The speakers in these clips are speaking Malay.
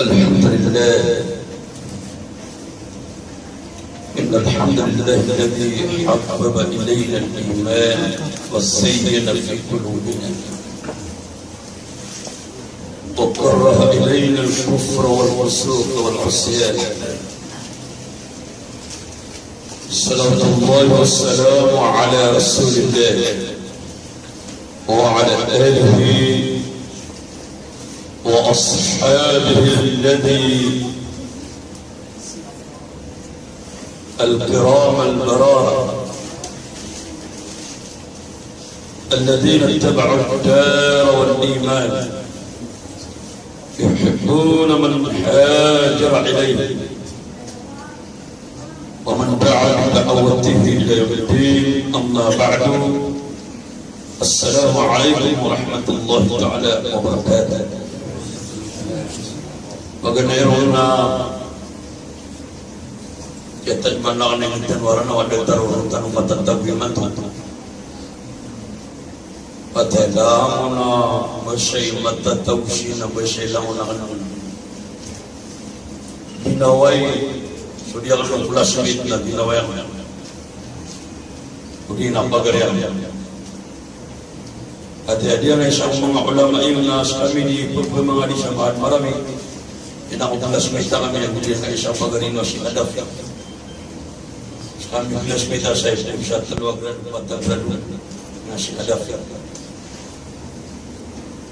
الحمد لله. إن الحمد لله الذي حبب إلينا الإيمان وزين في قلوبنا وكره إلينا الكفر والفسوق والعصيان. صلوات الله والسلام على رسول الله وعلى آله وأصحابه الكرام البرارة الذين اتبعوا الدار والإيمان يحبون من هاجر إليه ومن دعا بدعوته إلى يوم الدين. أما بعد، السلام عليكم ورحمة الله تعالى وبركاته. Bagaimana kita menangani kita warna wadah taruhan mata tabiman tu. Padalamuna masih mata taushina masih lamuna kan. Binawai sudah kalau pulas semit na binawai. Begini apa gaya? Ada yang mga ulama yang kami di pemangadi sahabat marami. Aku belas meter kami yang boleh nak isap pagarin masih ada. Kami belas meter saya bisa terluar dan patah beradu masih ada.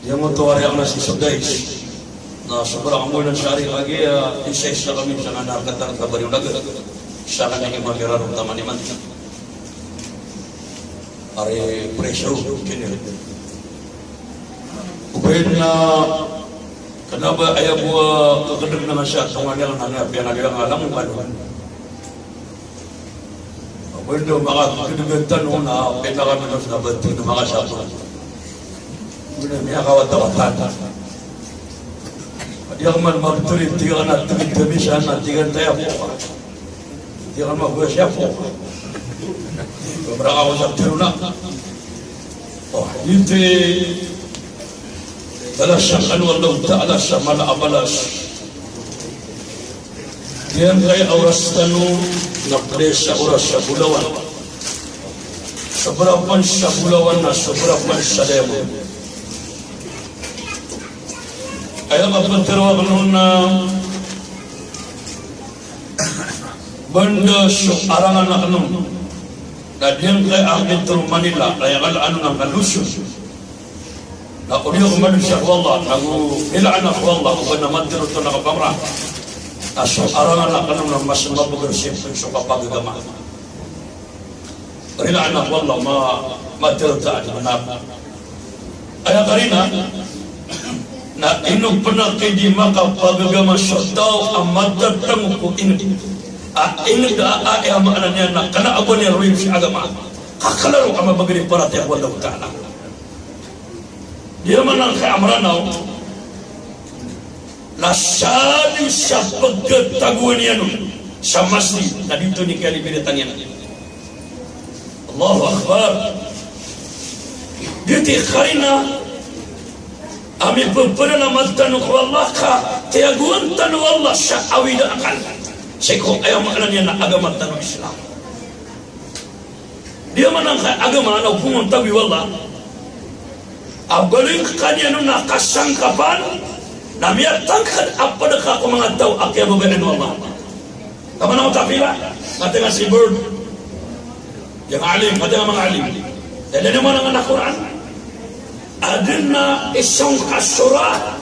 Dia motor yang masih sedais. Nah seberang bulan sehari lagi ya isai kami jangan nak kata kabar yang lagi. Sangat yang mengerar utama ni mandi. Hari pressure kini. Ubedna kenapa ayah buat kekedek dengan syak pengajaran hanya pian ada ngalang baru. Benda maka kedegetan ona petakan terus dapat itu maka satu. Benda ni awak tawatan. Dia man mabturi tiga anak demi sana tiga tayap. Dia mah gua siapa? Berapa awak teruna? Oh, itu Tala syakkan wallahu ta'ala syamala abalas. Diyan kay auras tanu napresa oras sa bulawan. Sobrapan sa bulawan na sobrapan sa demo. Ayaw mapagtarawa ko na banda so arangan na kanong na diyan kay akin turu Manila layakal ano ng kalusyon. Aku dia manusia Allah, aku ilana Allah, aku nak mandir untuk nak pamrah. Asal arangan nak kena mas mampu bersih, suka pagi gamah. Ilana Allah mandir tak ada benar. Ayah karina, nak inu pernah kedi maka pagi gamah syatau amat datang ku ini. Ini dah ayah maknanya nak kena abu ni ruim si agama. Kakalaru ama bagri parat ya Allah Taala. Dia menang ke amranau nasadi sapagat taguanianu samasti tadi itu ni kali bidatanya. Allahu Akbar. Dia karina ami pernah matan ku Allah ka tiaguan tanu Allah syawida akan seko ayam maknanya nak agama tanu Islam. Dia menang ke agama na hukum tabi wallah. Abaling kanya nak kasangkapan, namanya tangkat apa dekat aku mengatau akhir berbeda Allah. Kamu nak tafilah, kata ngasih bird, yang alim, kata yang alim. Dan dari mana dengan Al-Quran? Adina isong kasurah,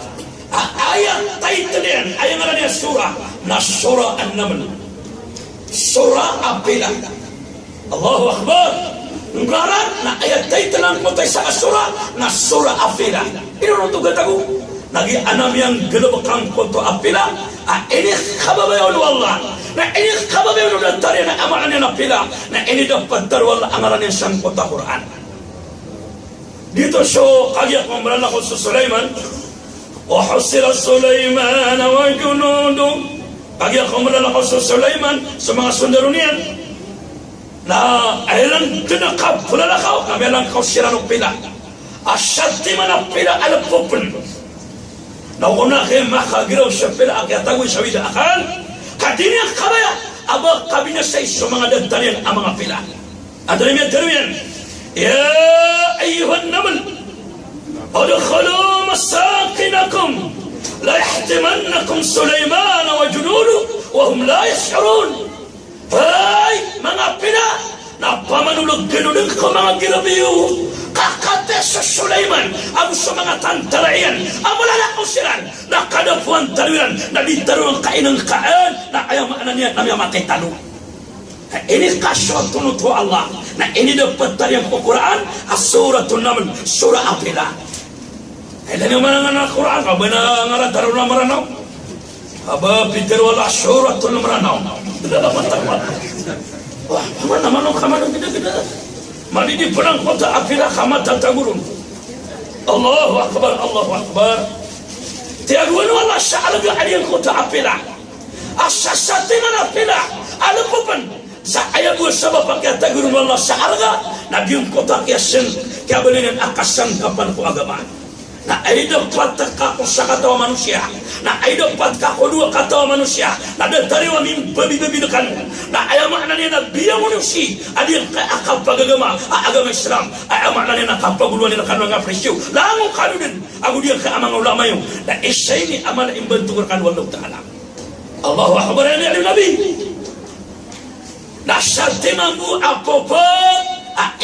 ayat titlian, ayat ngarannya surah, surah An-Naml, surah Apilah. Allahu Akbar. Ngaran na ayat taytalang mo tayo sa asura na surah Afila. Ino to gatago nagi anam yang gelebakang ko to Afila. Ini kababayon wallah. Na ini kababayon na tari na amaran na Afila. Na ini dapat tarwal amaran ng sang kota Quran. Dito so kagyak mamran ako sa Sulaiman. Wa husila Sulaiman wa junudu. Kagyak mamran ako sa Sulaiman sa mga sundalo niyan. Na ailan tinakap pula kau kami lang kau sirano pila asyati mana pila ala popul Nauna ke makagiraw sa pila akyatagoy sa wida akal. Kadini ang kabaya. Aba kabina sa iso mga dadtalian ang mga pila. Adalim yan taruyan. Ya ayyuhan naman. Adkhulu masakinakum. La yahtimannakum Sulaiman wa junudu wa hum la yash'urun. Hai mga pila. Napamanulog ganunang ko mga girabiyo. Kakate sa Sulaiman ang sa mga tantalayan ang malalakaw silan na kadapuan taluyan na ditaruang kainang kaan na ayamaan niya na may tanong. Ini kasyatun to Allah na ini dapat tayang Quran as-suratun Naml surah Apila. Ilan yung mga nga Quran ka ba na nga tarong na maranaw? Aba Peter wala suratun na maranaw. Dala matawag. Wah, naman ang kamanong gida-gida. Mali di perang kota Apila kamat tatagurun. Allahu Akbar, Allahu Akbar. Tiaguan wala sya'alaga aliyang kota Apila. Asasatingan Apila. Alam po pan. Sa ayabu sabab pagkatagurun wala sya'alaga. Nabi yung kota kiyasin. Kaya balinin akasan kapan ko agama. Na ay dapat kako sa katawa manusia. Na ay dapat kako dua katawa manusia. Na datariwa mimbabi-babidukan. Na ay makna niya na biya manusia. Adi yang akal pagagama agama Islam. Ay makna niya na kapaguluan niya kanang apresyo. Lango kanudin. Aku dia ke amang ulama yung. Na isa ini amal imbantukan wallahu ta'ala. Allahu Akbar ya Nabi. Na syatimamu apa-apa.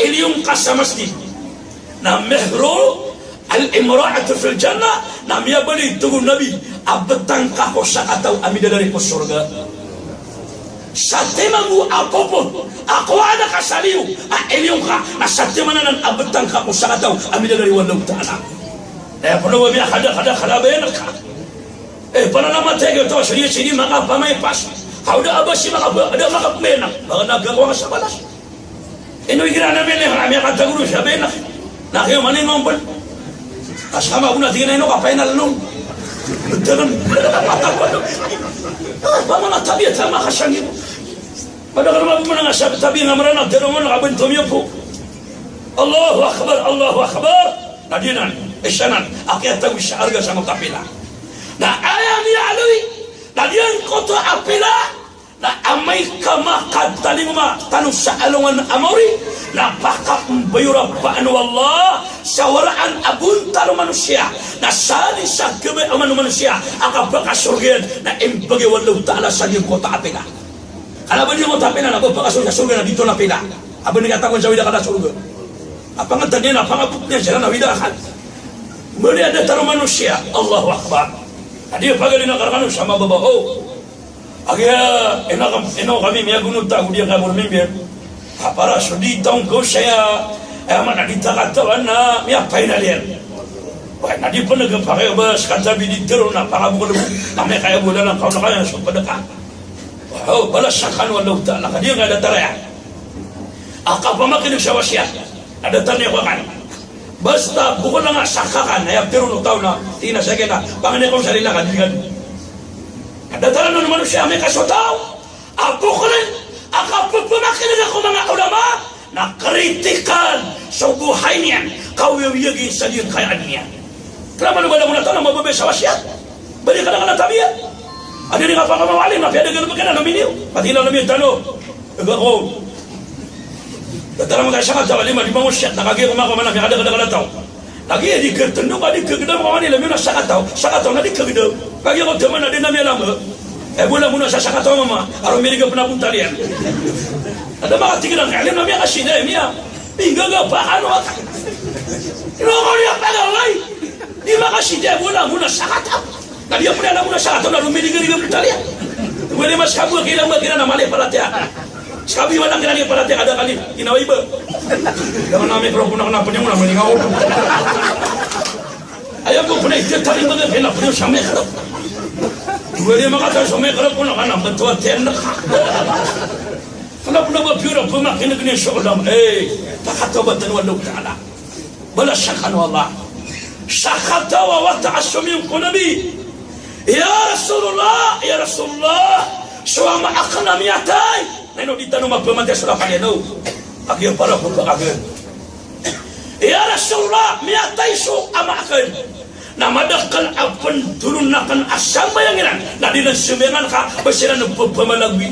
Iliyum kasamasdi. Na mehru. Al-imra'atu fil jannah namanya beli tunggu Nabi abetang kako sakatau amida dari surga satemamu apapun aku ada kasaliu elium ka na satemana nan abetang kako sakatau amida dari wallahu ta'ala perlu biya kada benak para nama tege to sini maka pamay pas hauda abasi maka ada maka benak maka nagawa sa balas ino igira na mele kami kata guru sa benak na kayo manin ngompon asama una tingin ino kapain alung dalam bama na tabi tama kasangi pada kalau mau menangasab tabi ngamrana terumon kabin tumiyapu Allahu Akbar Allahu Akbar nadinan isanan akyat tagu syarga sama kapila na ayam ya alui nadian kota apila na amai kama kadtalingma tanu sa'alungan amori na pakap bayura ba'anu Allah sawaraan abun tanu manusia na sali sa kebe amanu manusia aka baka surga na imbagi wallahu ta'ala sa yung kota apila kana ba niyo kota apila na baka surga na dito na apila abang ni katakon sa wida kada surga apa nga tanya na pangabot niya sila na wida kan muli ada tanu manusia Allahu Akbar adi pagali na karakanu sama babaho Agya eno kami miya gunung tahu dia kabur mimbir. Para sudi tahu kau saya mana ditakatawan na miya painalian. Wah nadi pun ke pakai bas kata bidi terus na para bukul kami kaya bulan kau nak kaya sumpah Wah balas sakan wallahu ta'ala dia nggak ada teraya. Akap pemakin syawasiat ada tanya kan. Basta bukul nggak sakakan ayam terus tahu na tina segena pangan kau sarila kan Dataran ng manusia mereka so tahu apa kalian akap pemakin ako mga ulama na kritikan sa buhay niyan kau yagi sa diyan kaya niya kenapa lu bala muna tahu na mababesa wasiat bali ka na tabiya ada ni nga pa kamawalim na piyada ganun magkana naminiw pati na namin talo ako dataran mga sakat sa walima di mga wasiat nakagay kumakamana may kada tao lagi di kertenduk adi kegedam kawani lalu nak sakatau nadi kegedam bagi aku teman ada nama lama bulan muna sa sakatau mama aron meriga pernah pun talian ada mga tinggal kalim namanya kasida ya hingga gak pahan wak ino kau dia pagal lay di makasida bulan muna sakatau tadi apa dia muna sakatau lalu meriga pun talian boleh mas kamu kira nama le palatia Sabi walang kinali pala ada kali ginawa iba. Daman namin pero kung nakanapan niya muna malingaw. Ayaw ko pala itataling mga kailan po sa mekrap. Pwede makatay sa mekrap ko nakanang batuwa tenak. Kalap na ba pura pumakinig niya sa ulam. Pakatawatan wallahu ta'ala. Bala syakan wallah. Syakatawa wa ta'asumiyum ko nabi. Ya Rasulullah, Ya Rasulullah. Suama akan namiyatay. Neno ditanu magpamantay sa lapan yan. Agya para po agad. Ya Rasulullah, miyatay so ama akan. na madakal apan turun nakan asam bayanginan na dinan semengan ka basiran pemalagwi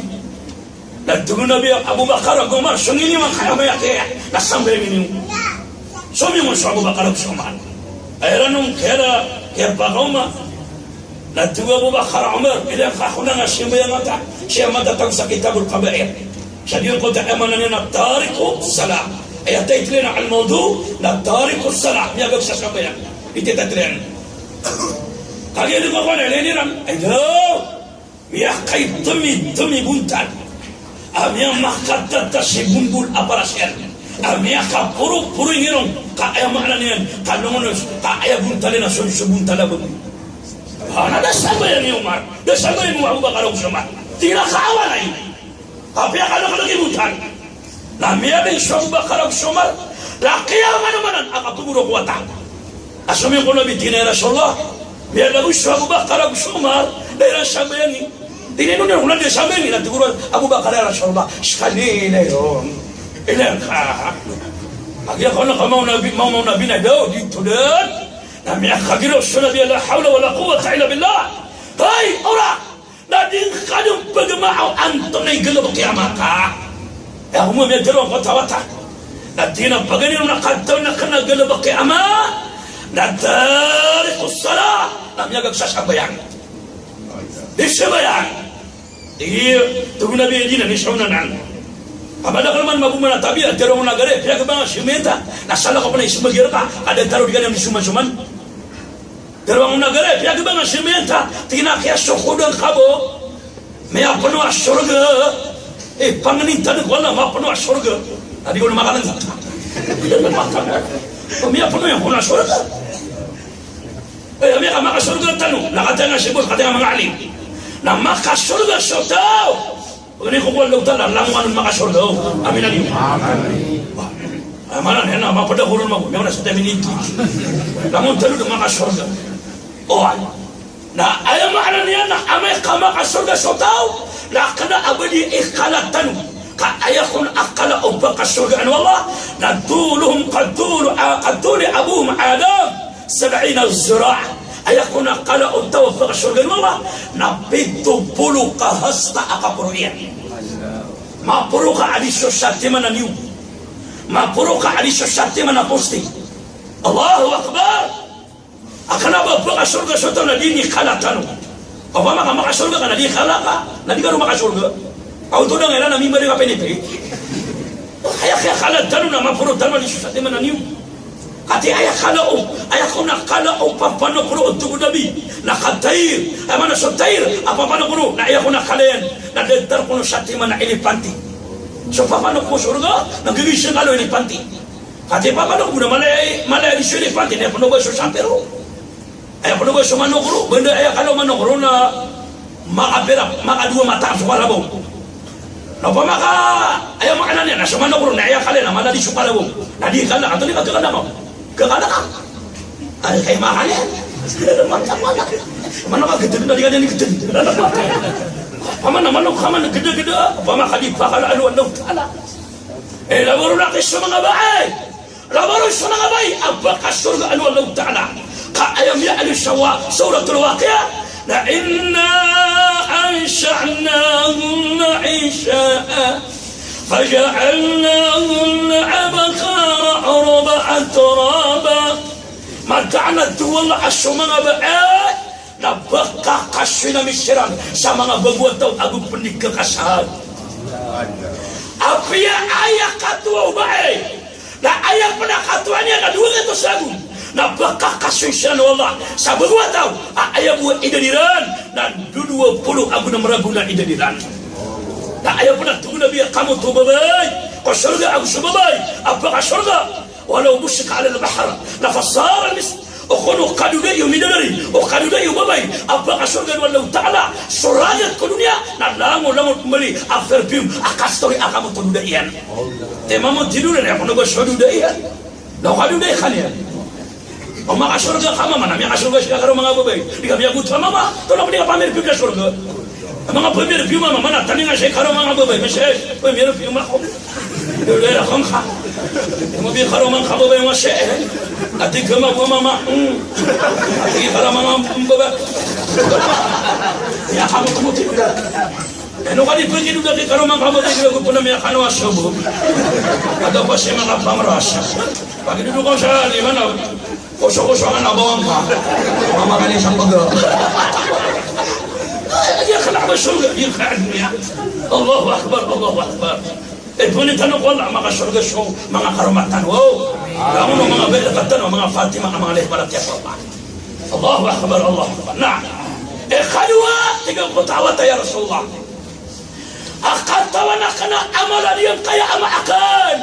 na turun Nabi Abu Bakar Umar sungini man kaya mayake na sambayangin somi mo Abu Bakar Umar ayranum kera ya bagoma na turun Abu Bakar Umar ila khuna na sembayangata siya madatang sa kitabul qabair syadil qota amanana na tariku salam ayatay tlena al mawdu na tariku salam yagag sa sambayang ititatlena kagaya ko na leniram ayo ya kay dumi buntan amya makata ta sebunbul aparasyan amya ka puru ngirong ka ay makna niyan kanongon ka ay buntan na sebuntan na babu ana da sabay ni Umar da sabay mo Abu Bakar Umar tira kawan ay tapi kalau lagi buntan namanya bin Abu Bakar Umar la qiyamah manan akatuburo kuwata asumi ko Nabi tina Rasulullah biar lagu Abu Bakar Umar daerah Sabayani tinino na ulan di Sabayani na siguro Abu Bakar Rasulullah sekali na yun ilan ka agya ko na kamaw Nabi na daw dito din na miyak kagiro sunod la hawla wala quwwata illa billah hay ora na din kadong pagmaaw antonay galab kiyamat ka ya humo may dalawang kotawata na tinang paganin na kataw na kanagalab kiyamat nadari kusala namanya gak sasabayang disabayang iya tugu Nabi Edina nisyauna nang amada kalman mabumana tabi atero muna gare pia ke banga simenta nasala ko pala isumagir ka ada taruh di kanam disuman-suman tero muna gare pia ke banga simenta tina kya sokhodang kabo me apno asurga pangani tan ko na apno asurga adi ko makalan kami apno yang ko asurga Kami maka surga tanu, nakatanga sibut katanga mga alim. Na maka surga sotaw. Ini ko wala utala lamuan maka surga. Amin alim. Amin. Amalan hena mapada kurun mago, may na sa minute. Lamun tanu maka surga. Oh. Na ayam maanan niya na amay maka surga sotaw. Na kana abadi ikhala tanu. Ka ayakun akala ubba ka surga an wallah. Na tuluhum qadulu abuhum Adam. 70 ziraah ayakuna qala utawafaq syurga Allah na 70 kahasta akapuruyan mapuruka alisyo satima na niu mapuruka alisyo satima na posti Allahu Akbar akana ba syurga soto na dini kala tanu apa maka syurga kana di kala ka na di ka maka syurga au to ngela na mimba ka penipe ayakya kala tanu na mapuru tanu alisyo satima na niu kati ayah kalau kuna kalau papano kuno untuk Nabi nak katair mana sotair apa pano kuno nak ayah kuna kalian nak dentar kuno sati mana elefanti so papano kuno surga nak gigising kalau elefanti kati papano kuno malay di elefanti ni pano baso sampero ayah pano baso mano kuno benda ayah kalau mano kuno na maka dua mata suara bau napa maka ayah makanannya na mano kuno na ayah kalian mana di suara bau na di kala atau di kala mau kekadakan ay kay mahalin mana ka gede dari ganyan gede paman kaman gede pama khalifa kala alu Allah taala laboro na kisyo mga baay laboro sa mga baay abaka surga alu Allah taala ka ayam ya alu suratul waqiah la inna ansha'nahunna isha'a فجعلناهن أبكارا عربا أترابا متعنا الدول الشمال بقى نبقى قشنا مشران سما بقوة أبو بنيك كساد أبيا أيا كتوا بقى لا أيا بنا كتوانيا كدوغة تساقون نبقى قشنا والله سبقوة أيا بو إدريران ندودو بلو أبو نمرابونا إدريران na ayaw po na tuguna biya kamu tubabay ko surga ako subabay abba ka surga walau musika ala al-bahar nafassara al-mis o kono kaduda yung midalari o kaduda yung babay abba ka surga walau ta'ala surayat ko dunia na lango kembali after film akastori akamu tududa iyan tema mo tiduda na ako nago sududa iyan na kaduda iyan yan o makasurga kama manami akasurga siya karo mga babay di kami agutra mama tolong di ka pamer pika surga mga premier view mama mana tani nga karo mga babay mesej premier view ma ko dole ra kham kha mo bi karo man khabo bay ma she Nanti gema mama. Nanti kalau mama mbak. Ya kamu tidak. Eno kali pergi juga ke rumah kamu tidak pernah makan wasobo. Ada pasti makan pamerasa. Pagi dulu kau saya di mana? Kosong-kosongan abang mama kali sampai ke. Dia kenapa surga dia kan ya? Allahu Akbar, Allahu Akbar. Bunyi tanuk Allah maka surga show mga karumatan. Wow. Kamu mau mga berkatan mga Fatimah mga lehbarat ya Allah. Allahu Akbar, Allahu Akbar. Nah, kedua tiga kutawat ya Rasulullah. Akatawan akana amalan yang kaya amakan.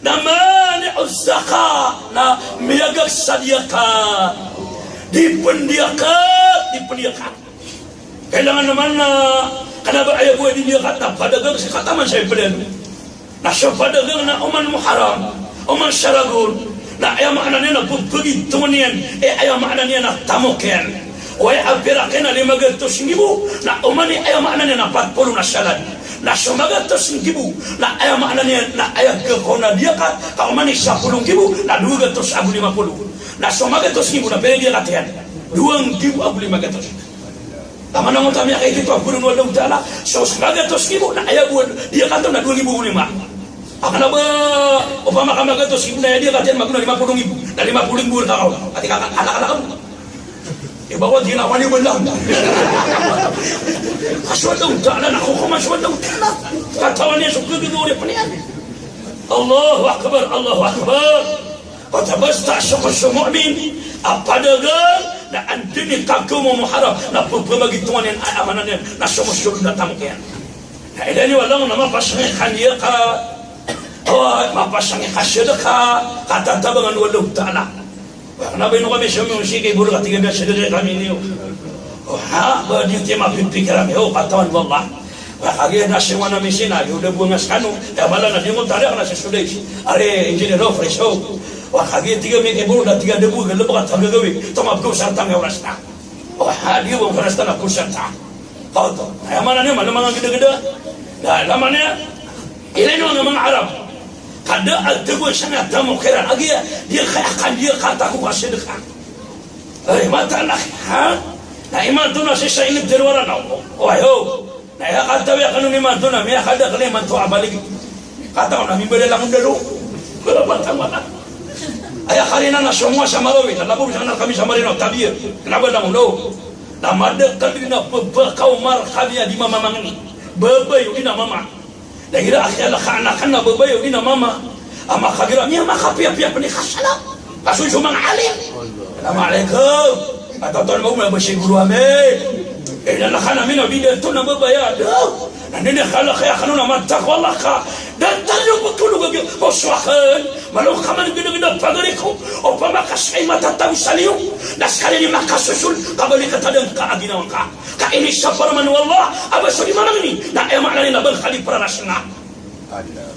Namanya uzzaka na miyagag sadiyaka. Dipendiakan. Kailangan naman na kanaba ayaw ko din yakat na padagang si kataman sa ipaden. Nasa padagang na uman muharam, uman syaragun, na ayaw maana niya na pagpagid tunian, ayaw maana niya na tamokyan. O ayaw apirakin na 500,000 na umani ayaw maana niya na 40 na syalad. Na sumagatos ng gibu na ayaw maana niya na ayaw kakona dia ka umani 10,000 na 250. Na sumagatos gibu na pwede dia katihan 2,500. Tama na mo tamiya kay dito ang purong walang tala. So, magatos gibo na ayaw dia kanto na 2,500. Aka na ba, o pa makamagatos gibo na dia katiyan maguna 50,000. Na 50,000 buwan ka ako. At ikakakala ka mo. Iba ko, ginawa niyo ba lang? Kaswad daw tala, nakukumaswad daw tala. Katawan niya, sugagagawin pa niyan. Allahu Akbar, Allahu Akbar. Patabasta sa mu'min, apadagan, na andini kagum mo muharap na pagpamagituan yan ay amanan yan na sumusunod na tamukyan. Na ilan niyo walang na mapasangin kanya ka o mapasangin kasyada ka katatabangan walang tala. Nabay nung kami siya yung sige buro katiga na siya kami niyo. O ha, ba di tayo mapipikirami o katawan wallah. Kagaya na siya namin sinabi, udah bungas kanu, ya bala na di mo tarik na siya suday. Are engineer of fresh hope. Kagaya tiga may kiburo na tiga debu galabakat ang gagawin. Tumab ko sa tang oras na. O hadi mo oras na ko sa tang. Tao to. Ay mana niya malamang gida-gida. Dahil naman niya ilan yung mga Arab. Kada at debu siya nga tamo kira. Agiya dia kayakan dia kata ko kasi dekat. Ay mata na ha. Na iman to na siya inip derwara na. O ayo. Na katawi kanu ni man to na miya kada kani man to abalik. Kata ko na mibere lang dalo. Berapa tamana. Ayah karina na semua sama Rawi, lalu jangan kami sama Rino tabir. Kenapa dah mulu? Nama dekat dina berbekau markabia di mama mangni. Bebayu dina mama. Dah kira akhirnya anak-anak bebayu dina mama. Ama kira ni ama kapia-pia penikah salam. Kasu cuma alim. Assalamualaikum. Atau tuan mau bersih guru ame. Dah kana mina bida tu nama bebayar. Nanti dia kalau kaya kanu nama takwa Allah ka. Dan tayo pagkulo gagyo poswakan malu kaman gida-gida pagariku o pamakas ay matatawi sa liyo naskali ni makasusul kabali katadang kaaginawan ka kaini sa paraman wallah abaso di mamangni na ay maknani na bang kali pranas nga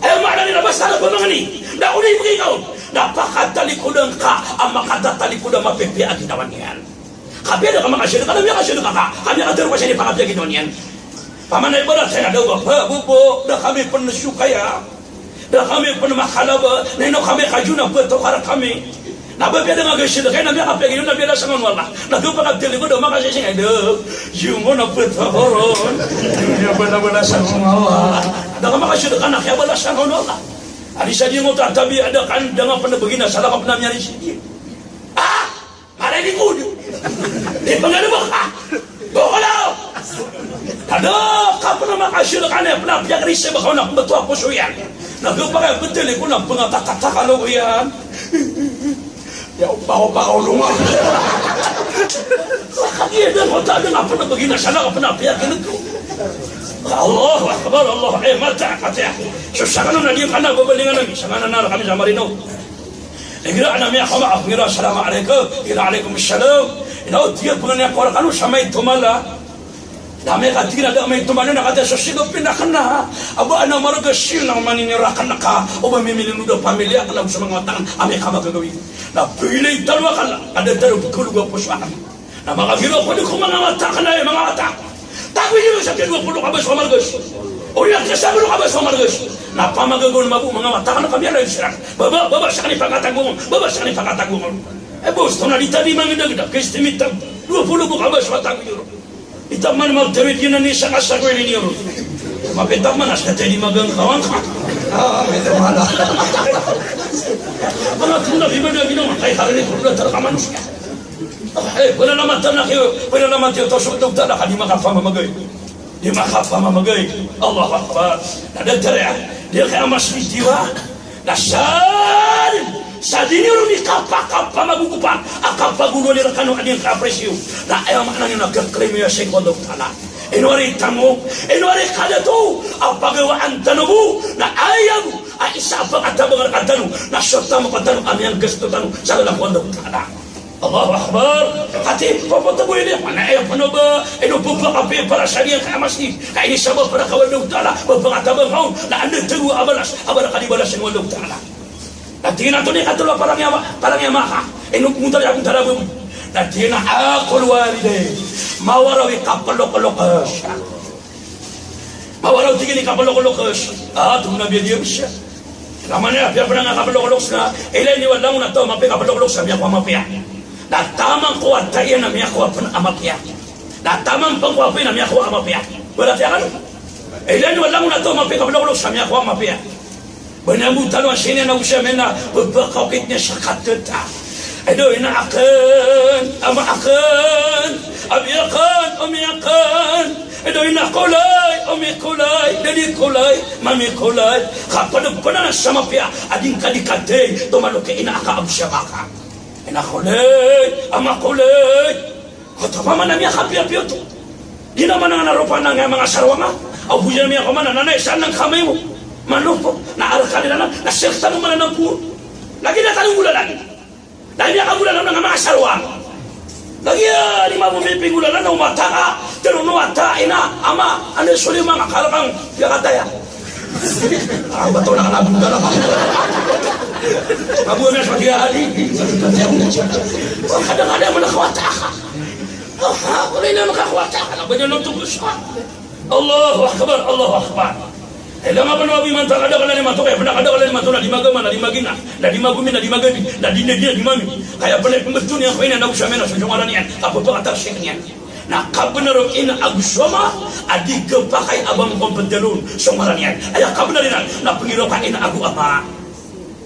ay maknani na basta na pamangni na unay magigaw na pakatalikudang ka ang makatalikudang mapipi aginawan yan kabila ka makasyon ka na makasyon ka kami katero pa siya ni pakapi aginawan yan pamanay berat saya ada apa bubu dah kami pernah sukaya dah kami pernah makalaba neno kami kajuna bertukar kami nabe biada ngageshi dah kena biada apa gitu nabe dah sangon wallah nah tu pakai telepon dah makasih sih ada jungo na bertukaron dunia benar-benar sangon wallah dah kami makasih dah anak ya benar sangon wallah ada saja mau tapi ada kan dengan pernah begini salah kau pernah nyari sini mana ini kudu di pengaruh bakah bohong ada kapal makasih kan ya pernah pihak risau bakal nak betul aku suyan nak pakai betul aku nak pengatak-tak kalau yan ya bawa rumah dia dah kota ada apa nak begini salah pernah pihak itu Allah Akbar Allah mata kata susah kan dia kana bebelingan kami sangan anak kami sama Rino kira anak mi khama kira assalamualaikum kira waalaikumsalam ina dia pengen aku kan sama itu malah dami katina da may tumano na kada sosigo pinakana aba ana maraga sil na maninirakan naka o mamimili do pamilya alam sa mga tang ame ka magagawin na pilay talwa kala ada taro kulugo puswa na mga giro ko mga mata kana mga mata tawi niyo sa 20 ka ba sa margas Uriya kasabi lo kabas mamargas. Na pamagagon mabu mga matakan kami ala isra. Baba sakani pakatagong. Baba sakani pakatagong. Bos tonalita di mangidagda kestimita 20 ko kabas matagyo. Itaman magtawid yun ni sa kasagwin niyo. Mapitaman as na tayo magang kawang ka. Ito mala. Mga tuna bibada ginawa kay hari ko na tarka manusia. Wala naman tayo tosok doktor na di makapamamagay. Di makapamamagay. Allah Akbar. Nadagtara dia kaya mas bitiwa. Nasal sa diniro ni kapaka magugupan akapagulo ni rakano adin kapresyo na ayaw maknang nagkakrimi ya sa doktora. Inwari tamo, inwari kadato apagawaan tanubu na ayaw ay isa pa katabang katanu na syota mo katanu amyang gusto tanu sa lalang doktora. Allahu Akbar. Hati papato ini mana ayaw pano ba inupupa kape para sa niya kaya masih kaya ini sabab para kawan doktora magpangatabang kaon na anda tagu abalas kadibalas ng doktora. Natina to ni katulo parang yamaka inupunta ya kuntara bu natina aqul walide mawarawi kapalok-lokos mawaraw tigini kapalok-lokos tumna biya diyo siya namanya biar pernah kapalok-lokos na ilan ni walang na to mapi kapalok-lokos biya kwa mapiya na tamang kuwat tayo na miya kuwa amapiya na tamang pangkuwapi na miya kuwa amapiya wala tiya kano ilan ni walang na to mapi kapalok-lokos miya kuwa mapiya Benamutan wa sini na usya mena berbakawit niya sa kateta. Aduh ina akan, ama akan, abi akan, umi akan. Aduh ina kulay, umi kulay, dadi kulay, mami kulay. Kapag na sama pia, ading kadikate, tumaluke ina aka absya baka. Ina kulay, ama kulay. Kata mama na miya kapia-pia to. Di naman ang narupan ng mga sarwanga. Au buya miya kumana, nanay, saan ang kamay mo? Manupo na arakali na nasekta mo man ng puro lagi na tanong ulalan dahil niya kabulalan ng mga sarwang lagi lima bumiping ulalan na umata ka pero nuwata ina ama ano suli mga kalakang yakataya ang bato na kalabong dala ka mabuhay na sa magigahali kadang-kadang mo nakawata ka kulay na makakawata ka na ba niya nang tubos ka Allahu Akbar Allahu Akbar. Elang apa nabi mantap ada kalau lima tu kayak pernah ada kalau lima tu nak dimagama nak dimagina nak dimagumi nak dimagabi nak dinedia dimami kayak pernah pembetun yang kau ini nak usah mena sejumlah ni apa tu atas seknya nak kabenar ina agusoma adik kepakai abang kompetenun somalanian ayah kabenar ina nak pengirokan ina agu apa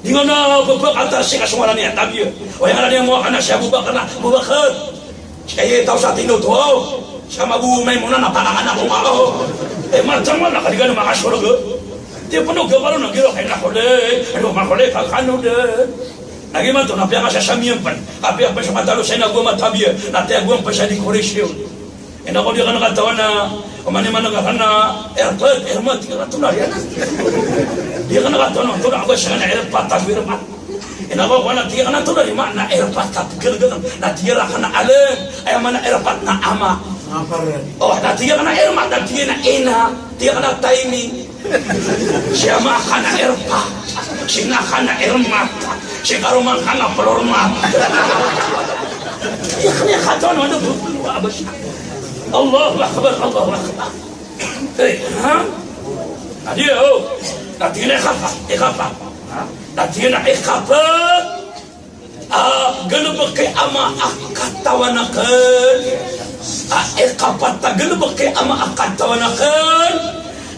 di mana bebek atas sek somalanian tapi oh yang ada yang mau anak saya bubak kayak tahu saat ini tu sama Bu Maimunah napakangan ako mao macam mana kadigan makasuro go dia penuh gambar nak kira kaya nakole aduh makole kakano de lagi man to napia ka sa miyempan kapia pa sa matalo sa naguma tabia natia guam pa sa di koresyon ina ko di ka nakatawan na kumani man nakakana airport airmat ka tunar yan di ka nakatawan to na ako sa na airport tagwirmat ina ko na tiya ka na tunar na airport tapigil na tiya ka na alam ay man airport na ama oh, nanti dia kena ermat, nanti dia kena ena, dia kena timing. Siapa kena erpa, singa kena ermat, sikarumang kena pelormat. Dia kena kata mana berpuluh abis. Allahu Akbar, Allahu Akbar. Nanti nanti dia kapa, nanti dia kapa. Gelebek ama akatawanakan. Kapata gelbek ama akatawanakan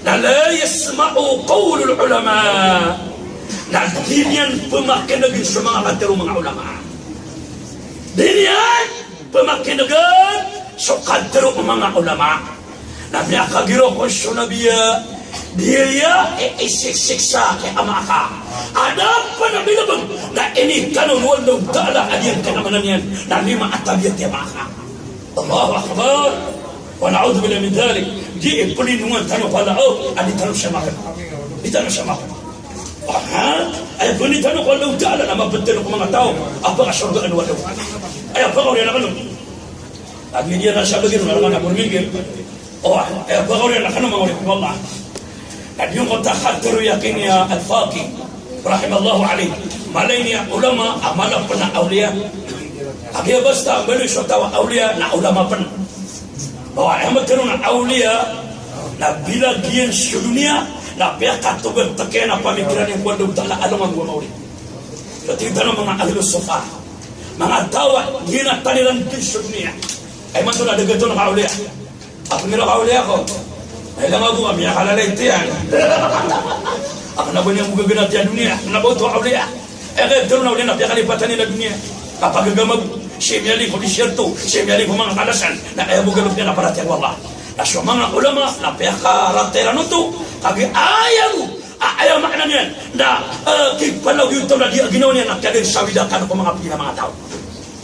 na la yasma'u qawlul ulama na dinian pemakinagin sa mga katero mga ulama dinian pemakinagin sa katero mga ulama na pinakagiro ko sa nabiya dia isiksiksa kay ama ka ada pa na binabag na ini kanon walong ta'ala adiyan kanamanan yan na lima atabiyat ya maka Allahu Akbar wa na'udhu billah min dhalik di ipulin nuwan tanong pala adi tanong siya maka di tanong siya maka ay pulin tanong ko walong ta'ala na mabatil ko mga tao apa ka surgaan walong ay apa ka rin naman agi dia na siya bagay na naman ako mingil ay apa ka rin naman mga ulit wallah at yung kontakadero yakin ya al-Faqih rahimallahu alaih malaini ulama amala pernah awliya agia basta beli tawa awliya na ulama pernah bahwa yang betul na awliya Na bila gian dunia na pihak katugan teken apa pemikiran yang kuat Allah alaman gua mau. Ketika mga ahli sufa, mga tawa gina taniran di dunia. Ay man to na dagat to na kauliya. Ako nila kauliya ko. Ay lang ako kami akalala ito yan. Ako na ba niya magaganap yan dunia? Na ba ito kauliya? Eh kaya ito na ulit na piyakalipat nila dunia. Kapag gagamag siya miyali ko di siyerto, siya miyali ko mga kalasan na kaya bugalog niya na parati ang Allah. Na siya mga ulama na piyakaratera nito kagi ayaw makna niyan na kipalaw yung ito na di ginawa niya na kaya sawidakan ko mga pila mga tao.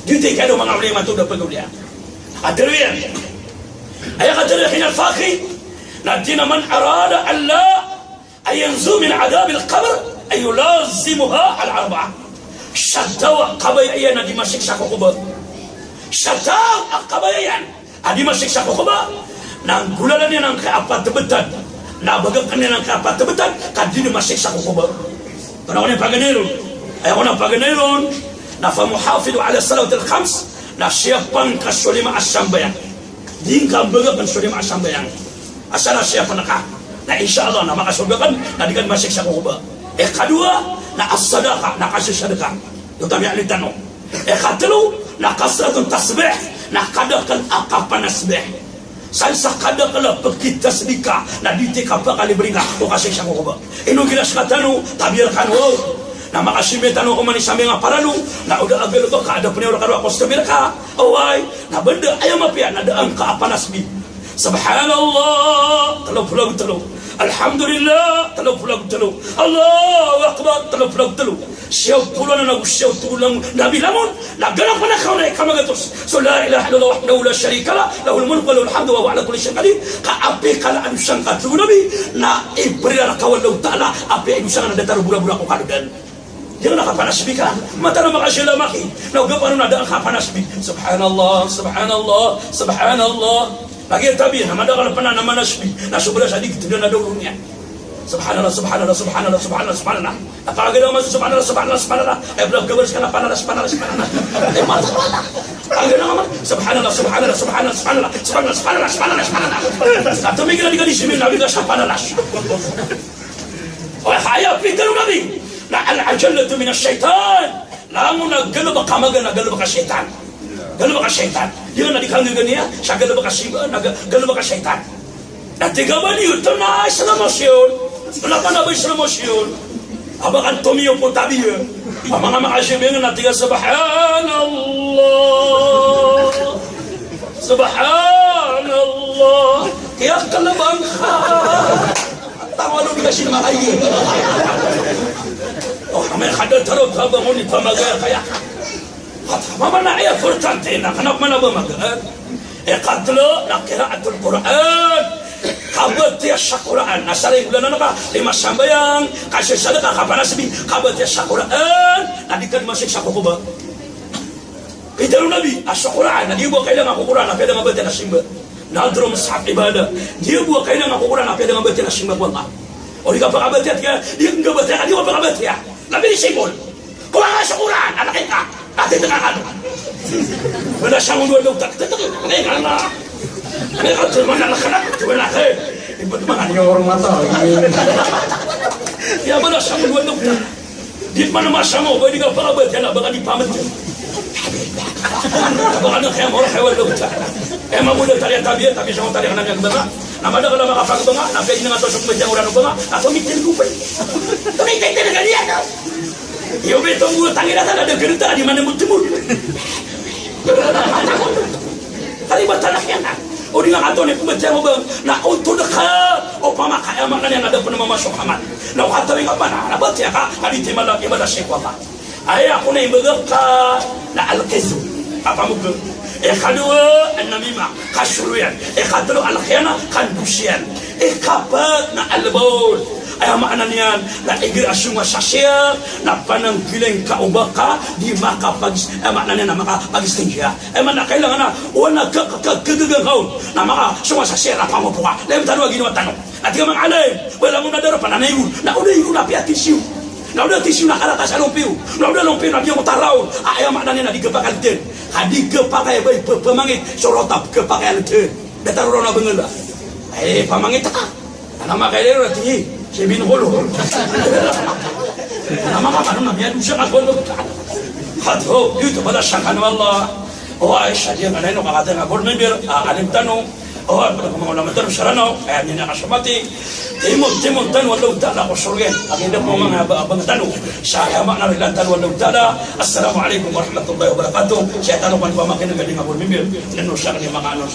Dito kayo mga ulama ito na pag-uliya. Adalo yan. Ayaw kadalo kinalfaki na di naman arada Allah ay yanzu min adab al-qabr ay yulazimuha al-arba'a. Syataw kabayayan na di masiksa ko kuba. Syataw kabayayan adi masiksa ko kuba. Nang gulalan niya ng kaapat-betan nabagakan niya ng kaapat-betan kadi di masiksa ko kuba. Kaya ako na pagganiron ay ako na pagganiron na famuhafidu ala salawat al-khams na siyapang kasulima asambayan di ka bagakan sulima asambayan asala siyapan naka na insyaAllah na makasugakan na di ka masiksa ko kuba. Kedua na as-sadaqah na kasih sedekah itu kami ahli tanong. Katelu na kasratun tasbih na kadakan akapan tasbih salsa kadakala pagkita sedekah na ditika pa kali beringa o kasih siya ko ba ino gilas katano tabirkan wo na makasime tanong ko man isame nga paralo na udah agel to kada punya orang ako stabir ka away na benda ayaw mapia na daan ka apanasbi subhanallah talo alhamdulillah talo Allahu akbar talo siyaw pulan na siyaw tulang nabi lamon na ganang panakaw na ikamagatos so la ilaha illallah wahdahu la syarika lah lahul mulku wa lahul hamdu wa huwa ala kulli syai'in qadir kaapi kala anu sang katu nabi na ibrira kawallahu ta'ala api anu sang na datar bura-bura ko kadugan jangan kapanasbi ka mata na makasila maki na ugapano na daan kapanasbi subhanallah lagi tabi na madakal pa na manasbi na sobra sa digit na nadulungnya subhanallah apalagi nama subhanallah eh belum kabar sekarang panas eh mata apalagi nama subhanallah atau mikir lagi di sini nabi dah subhanallah oh hayat pikir nabi la al-ajallatu min asy-syaitan lamun galab kamagan galab ka syaitan dia na dikanggeukeun ya sagala bekas galab ka syaitan na tiga bali itu na islamasyon kenapa nabi islamasyon abakan tomiyo po tabiyo mga makasibingan na tiga subhanallah kaya kalabang tawalo di kasi makayo oh may kada tarot habang ni pamagaya kaya mama na ay importante na kanap man ba magaan katlo na qiraatul Quran kabat ya Quran nasari bulan ka lima sambayang kasih sedekah kapanasbi kabat ya Quran nadikan masih sakuko ba Itu Nabi Quran dia buat kailan aku Quran apa dengan baca nasimba nadro mushaf ibadah dia buat kailan aku Quran apa dengan baca nasimba wallah oh dia apa baca dia enggak baca dia apa baca ya Nabi simbol kau ngasih Quran anak kita ada tengah adu pada sang dua dokter ini karena ini kalau mana nak kena tu nak ibu mana dia orang mata ya pada sang dua dokter di mana masa mau bagi dia apa baca nak bagi pamit Bukan yang orang hewan dokter. Emang mudah tarian tabiat tapi sama tarian anak yang benar. Nama ada kalau makan apa benar, nampak ini nggak tahu semua orang benar. Atau mikir gue. Tapi mikir dengan dia kan. Yo betul gue tangi datang ada gerita di mana mutimur. Kali bertanah yang nak. Oh dia nggak tahu nih pembaca bang. Nah untuk dekat. Oh pamakai amanah yang ada pun masuk aman. Nah kata yang apa nah? Apa sih kak? Hari tema lagi pada sekolah. Ayah aku ni bergerak na al-kizm apa muka kedua an-namimah kasruyan ketiga al-khiyana kandusian kapat na al-baul ayah maknanya na igir asuma sasya na panang giling ka ubaka di maka pagis maknanya na maka pagis tingya mana kailangan na wana kagagaw na maka suma sasya na pamupuka lain tanong ginawa tanong at ka mga alim wala mo na daro pananayon na unayon na piatisyo na udah tisu nak arah kasar lompiu, na udah lompiu na dia mutaraun, ayam maknanya na digepakan ten, hadi gepakai baik pemangit sorotap gepakai ten, datar orang na bengela, Pamangita ka. Nama kailero ti si binulo. Nama ano na yan siya kagulo. Hadho dito pala siya Allah. O ay siya diyan ano kakata nga board member alim tanong. O ano kung mga naman tanong sarano ay niya nakasamati. Timon tan wala utala ko surgen. Ang hindi po mga abang tanong. Sa hama na rin tan wala utala. Assalamualaikum warahmatullahi wabarakatuh. Saya tanong man pamakin ng galing nga board member. Nano siya kanina mga ano.